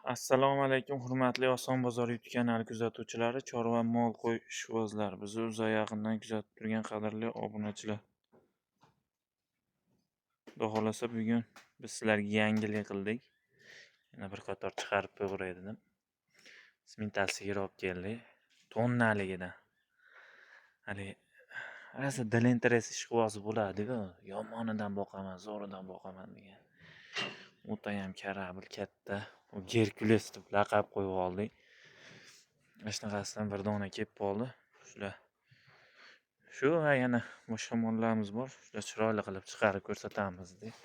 Assalomu alaykum, hurmatli Oson bozor YouTube kanali kuzatuvchilari, chorva mol qo'y ishvozlar, bizni uzoq yaqindan kuzatib turgan qadrli obunachilar. Xudo xolasa bugun biz sizlarga yangilik qildik. Yana bir qator chiqarib qo'yray dedim. Smintasiga olib keldik. Tonnaligidan. Hali rasa dilinteres ishqibozi bo'ladi-ku, yomonidan boqaman, zo'ridan boqaman degan. O'tayam karabil katta, u Gerkules deb laqab qo'yib oldik. Ashnaqasidan bir dona kelib qoldi. Shu va yana boshqa mollarimiz bor. Shular chiroyli qilib chiqarib ko'rsatamiz deb.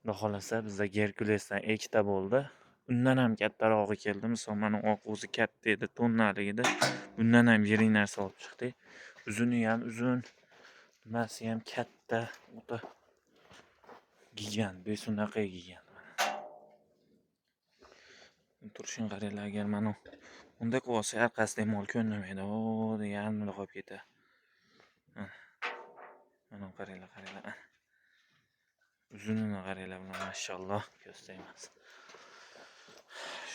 Xudo xolasa bizda Gerkulesdan ikkita bo'ldi. Undan ham kattarog'i keldi. Misol mana oq o'zi katta edi, tonnalik edi. Bundan ham yirik narsa olib chiqdik. Uzuni ham uzun, nimasi ham katta, o'ta gigant, besunaqa gigant. Turishini qaranglar, agar mana unda qolsa orqasidan mol ko'nmaydi. O, yarimida qolib ketadi. Mana qaranglar. Uzunini qaranglar, mashalloh, ko'z tegmas.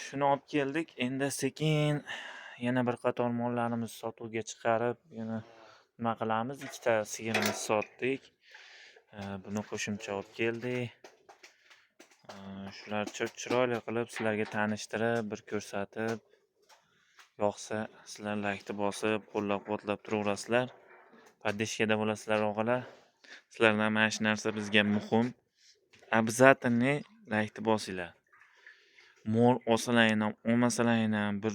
Shuni olib keldik. Endi sekin yana bir qator mollarimizni sotuvga chiqarib, yana nima qilamiz? Ikkita sigirimizni sotdik. Buni qo'shimcha olib keldik. Shular chiroyli qilib sizlarga tanishtirib, bir ko'rsatib, yoqsa sizlar laykni bosib, qo'llab-quvvatlab turaverasizlar. Podдержкада bo'lasizlar, o'g'illar. Sizlardan mana shu narsa bizga muhim. Обязательно laykni bosinglar. Mol olsalaring ham, olmasalaring ham bir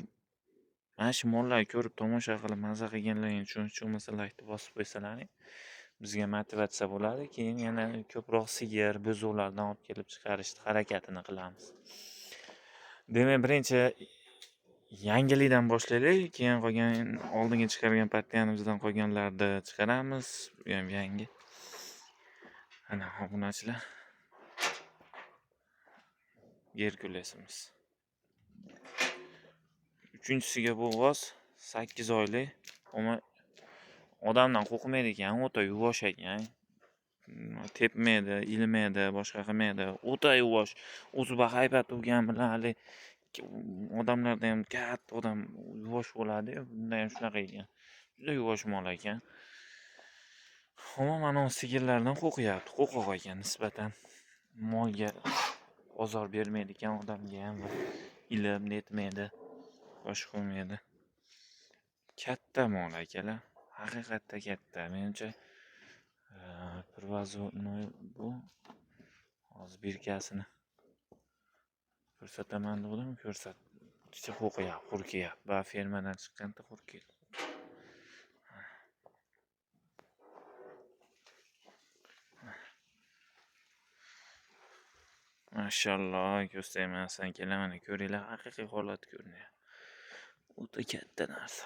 mana shu mollarni ko'rib tomosha qilib maza qilganlaring uchun cho'masa laykni bosib qo'ysalaring bizga motivatsiya bo'ladi. Keyin yana ko'proq sigir, buzoqlardan olib kelib chiqarishni harakatini qilamiz. Demak, birinchi yangilikdan boshlaylik, keyin qolgan oldinga chiqargan partiyamizdan qolganlarni chiqaramiz. Bu ham yangi. Ana obunachilar. Gerkulesimiz. Uchinchisiga bu g'oz 8 oylik. Ammo odamdan qo'rqmaydi ekan, o'ta yuvosh ekan. Tepmaydi, ilmaydi, boshqa qilmaydi. O'ta yuvosh. O'zi bahaybat bo'lgan bilan hali odamlarda ham katta odam yuvosh bo'ladi. Bunda ham shunaqa ekan. Juda yuvosh mol ekan. Ammo mana sigirlardan qo'rqyapti, qo'rqoq ekan nisbatan. Molga ozor bermaydi ekan, odamga ham ilib netmaydi. Boshqa qilmaydi. Katta mol akalar. Haqiqatda katta. Menimcha Pirvaznoy bu hozir birkasini ko'rsataman dedim, ko'rsatdi. Qo'rqyapti. Va fermadan chiqqanda qo'rqyapti. Mashalloh, ko'z tegmasdan kelaman, ko'ringlar, haqiqiy holat ko'rinyapti. O'ta katta narsa.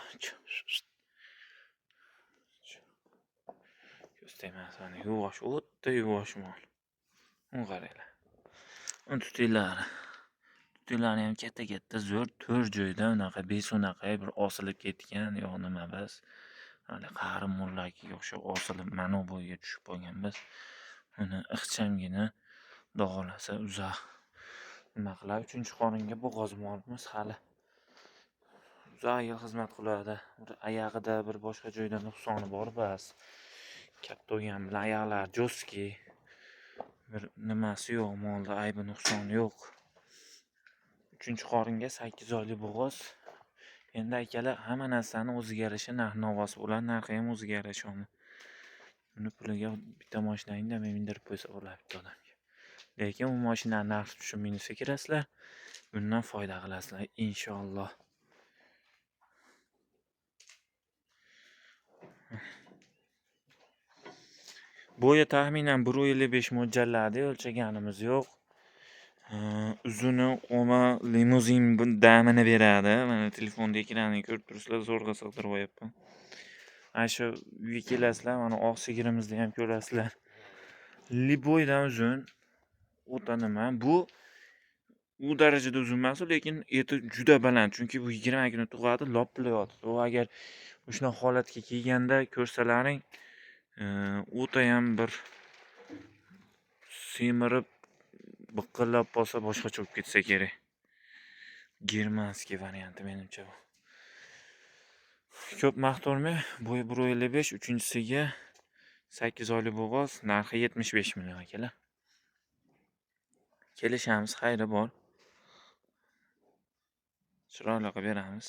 Ko'z tegmasdan yuvosh, o'ta yuvosh mol. Uni qaranglar. Uni tutinglar. Tutilari ham katta zo'r, 4 joyda unaqa besunaqa bir osilib ketgan, yo nima biz. Hali qari mollarga o'xshab osilib mana bo'yiga tushib qolgan biz. Uni ixchamgina dog'olasa uzoq nima qilar. 3-qoringa bu g'ozmolimiz hali uzoq yil xizmat qiladi. Oyog'ida bir boshqa joyda nuqsoni bor bas. Katta bo'lgan bilan oyoqlar jo'ski. Bir nimasi yo'q, molda aybi nuqsoni yo'q. 3-qoringa 8 oylik bo'g'oz. Endi akalar hamma narsani o'ziga yarasha narx-navosi bo'ladi, narxi ham o'ziga yarasha uni. Buni puliga bitta mashinani indamay mindirib qo'ysa bo'ladi bitta odamga. Lekin u mashinani narxi tushib minusga kirasizlar, bundan foyda qilasizlar inshaalloh. Bo'yi taxminan 1.55 mo'ljallarda o'lchaganimiz yo'q. Uzuni o'ma limuzin damini beradi. Mana telefonda ekranini ko'rib turibsizlar, zo'rg'a sig'dirib qo'yapman. Ana shu uyga kelasizlar, mana oq sigirimizni ham ko'rasizlar. Liboydan uzun. O'ta nima? Bu u darajada uzun emas, lekin eti juda baland, chunki bu 20 kun tug'adi, lopillayotdi. U agar o'shuna holatga kelganda ko'rsalaring, o'ta ham bir semirib biqillab qolsa boshqacha bo'lib ketsa kerak. Germanskiy varianti menimcha bu. Ko'p maqtormi? Bo'yi 1.55, uchinchisiga 8 oylik bo'g'oz, narxi 75 million akalar. Kelishamiz, xayri bor. Chiroyli qilib beramiz.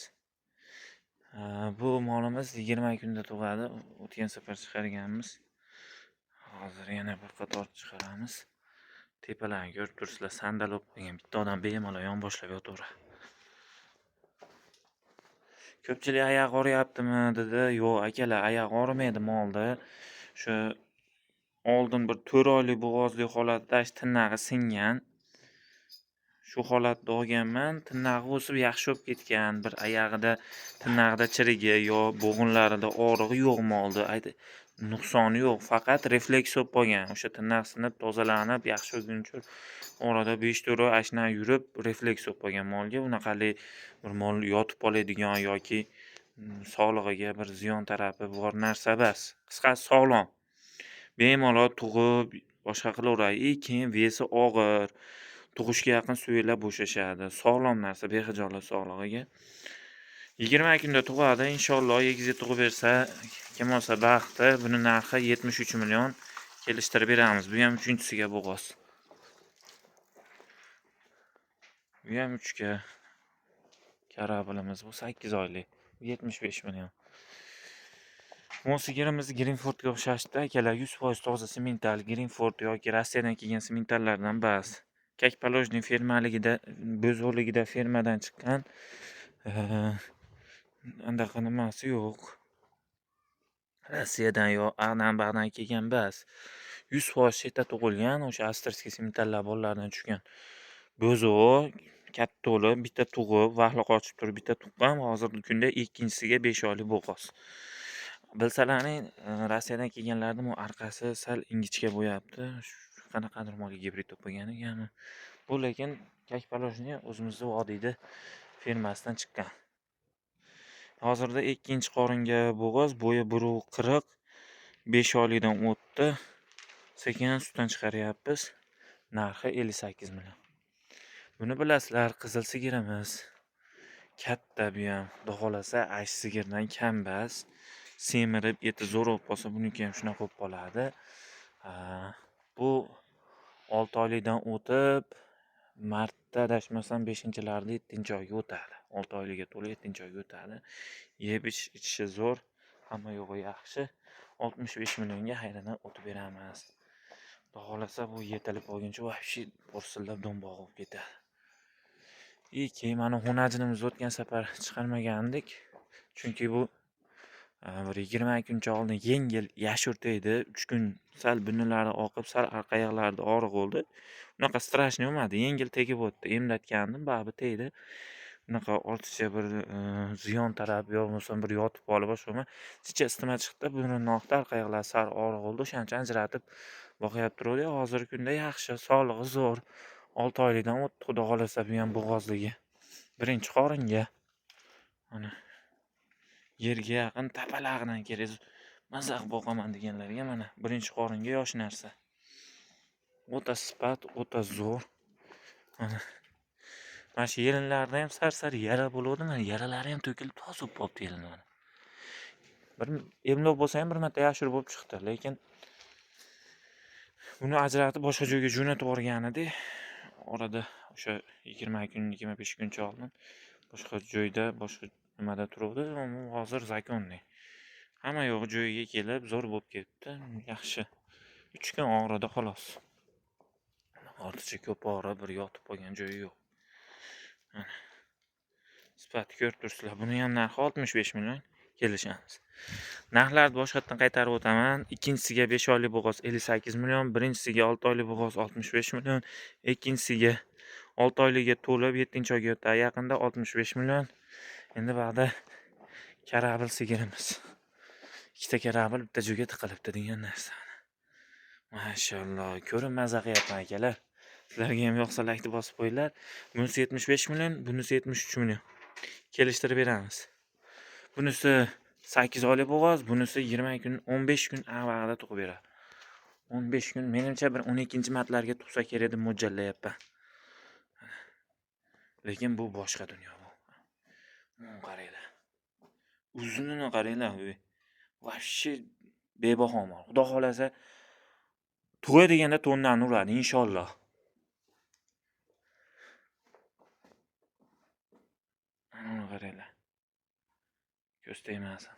Bu molimiz 20 kunda tug'adi. O'tgan safar chiqarganmiz. Hozir yana bir qator chiqaramiz. Tepalarni ko'rib turibsizlar, sandal olib qo'ygan. Bitta odam bemalol yonboshlab yotaveradi. Ko'pchilik oyoq og'riyaptimi dedi. Yo'q akalar, oyoq og'rimaydi molda. Shu oldin bir 4 oylik bo'g'ozli holatda tirnog'i singan. Shu holatda olganman. Tirnog'i o'sib yaxshi bo'lib ketgan. Bir oyog'ida tirnog'ida chirigi yo bo'g'inlarida og'rig'i yo'q molda. Nuqsoni yo'q, faqat refleks bo'lib qolgan. O'sha tirnoq sinib, tozalanib, yaxshi bo'lguncha orada 5-4 oy ashna yurib, refleks bo'lib qolgan molga. Bunaqali bir mol yotib qoladigan yoki sog'lig'iga bir ziyon tarafi bor narsa emas. Qisqasi sog'lom. Bemalol tug'ib, boshqa qilaveradi. Keyin vesi og'ir. Tug'ishga yaqin suyaklar bo'shashadi. Sog'lom narsa, bexijolat sog'lig'iga. 20 kunda tug'adi. Inshaalloh egizga tug'ib bersa, kim olsa baxti. Buni narxi 73 million kelishtirib beramiz. Bu ham uchinchisiga bo'g'oz. Bu ham 3 ga karablimiz. Bu 8 oylik. 75 million. Mosigirimiz Greenfordga o'xshashdi. Akalar 100% toza semental Greenford yoki Rossiyadan kelgan sementallardan emas. Kakpalojniy fermaligida, bo'zo'ligida fermadan chiqqan. Andaqa nimasi yo'q. Rossiyadan yo ag'dan bag'dan kelgan emas. 100% chetda tug'ilgan, o'sha avstriyskiy sementallar bolalaridan tushgan. Bo'zo katta to'lib, bitta tug'ib, vahli qochib turib, bitta tuqqan. Hozirgi kunda ikkinchisiga 5 oylik bo'g'oz. Bilsalaring, Rossiyadan kelganlarning bu orqasi sal ingichka bo'yapti. Qanaqadir molga gibrid bo'lib qolgan ekanmi. Bu lekin Kakpalojniy o'zimizning vodiyda fermasidan chiqqan. Hozirda ikkinchi qoringa bo'g'oz, bo'yi 1.40, 5 oylikdan o'tdi. Sekin sutdan chiqaryapmiz. Narxi 58 million. Buni bilasizlar, qizil sigirimiz. Katta bu ham, xudo ash sigirdan kam emas. Semirib, eti zo'r bo'lib qolsa, buniki ham shunaqa bo'lib qoladi. Bu 6 oylikdan o'tib, martda adashmasam 5-larda 7-oyga o'tadi. 6 oyligiga to'la 7-oyga o'tadi. Yeb ichishi zo'r, hamma yo'g'i yaxshi. 65 millionga hayradan o'tib beramiz. Xudo bu yetilib olguncha vahshiy po'rsillab do'mboq bo'lib ketadi. Keyin mana xonajinimiz o'tgan safar chiqarmagandik. Chunki bu bir 20 kuncha oldin yengil yashurta edi. 3 kun sal bunilari oqib, sal orqa oyoqlarida og'riq bo'ldi. Unaqa strashniy bo'lmadi, yengil tegib o'tdi. Emlatgandim, baribir tegdi. Unaqa ortiqcha bir ziyon taraf yo bo'lmasa bir yotib qolib boshqa chicha isitma chiqdi. Buni noqta orqa oyoqlari sal og'riq bo'ldi. O'shancha ajratib boqyapti turdi. Hozirgi kunda yaxshi, sog'lig'i zo'r. 6 oylikdan o'tdi, xudo xolasa bu ham bo'g'ozligi. Birinchi qoringa. Mana yerga yaqin tapalag'idan kerak. Mazaq boqaman deganlarga mana birinchi qoringa yosh narsa. O'ta sifat, o'ta zo'r. Mana shu yelinlarda ham sar yara bo'ladi. Mana yaralari ham to'kilib toza bo'lib qolibdi yelinlar. Bir emlov bo'lsa ham bir marta yashirib bo'lib chiqdi, lekin buni ajratib boshqa joyga jo'natib yuborgan edi. Orada o'sha 20 kun, 25 kuncha oldin boshqa joyda, boshqa nimada turuvdi. Hozir zakonniy. Hamma yo'q joyiga kelib, zo'r bo'lib ketdi. Yaxshi. 3 kun og'ridi xolos. Ortiqcha ko'p og'rib, bir yotib qolgan joyi yo'q. Sifatni ko'rib turibsizlar. Buni ham narxi 65 million kelishamiz. Narxlarni boshqatdan qaytarib o'taman. Ikkinchisiga 5 oylik bo'g'oz 58 million, birinchisiga 6 oylik bo'g'oz 65 million, ikkinchisiga 6 oyligiga to'lib 7-oyga o'tadi yaqinda 65 million. Endi ba'da karabl sigirimiz. Ikkita karabl bitta joyga tiqilibdi degan narsa. Mashalloh, ko'rib maza qilyapman akalar. Sizlarga ham yoqsa laykni bosib qo'yinglar. Bunisi 75 million, bunisi 73 million. Kelishtirib beramiz. Bunisi 8 oylik bo'g'oz, bunisi 20 kun, 15 kun avvalda tug'ib beradi. 15 kun, menimcha bir 12-martlarga tug'sa kerak deb mo'ljallayapman. Lekin bu boshqa dunyo bu. Qaranglar. Uzunini qaranglar. Vashshi bebaho mol. Xudo xolasa to'y deganda to'ndan uradi inshaalloh. Mana qaranglar. Ko'z tegmasin.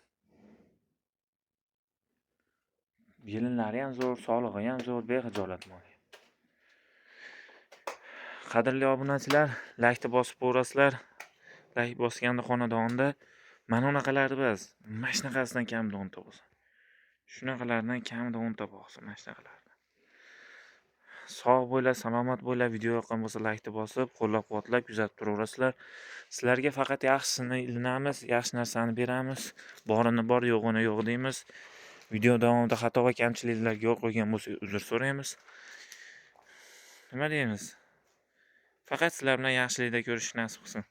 Yelinlari ham zo'r, sog'lig'i ham zo'r, bexijolat mol. Qadrli obunachilar, laykni bosib qo'yasizlar. Layk bosganda xonadonda mana unaqalarni biz, mana shunaqasidan kamida 10 ta bo'lsin. Shunaqalardan kamida 10 ta bo'lsin, mana shunaqalardan. Sog' bo'linglar, salomat bo'linglar. Video yoqqan bo'lsa laykni bosib, qo'llab-quvvatlab kuzatib turaverasizlar. Sizlarga faqat yaxshisini ilinamiz, yaxshi narsani beramiz. Borini bor, yo'g'ini yo'q deymiz. Video davomida xato va kamchiliklarga yo'l qo'ygan bo'lsak, uzr so'raymiz. Nima deymiz? Faqat sizlar bilan yaxshilikda ko'rish nasib qilsin.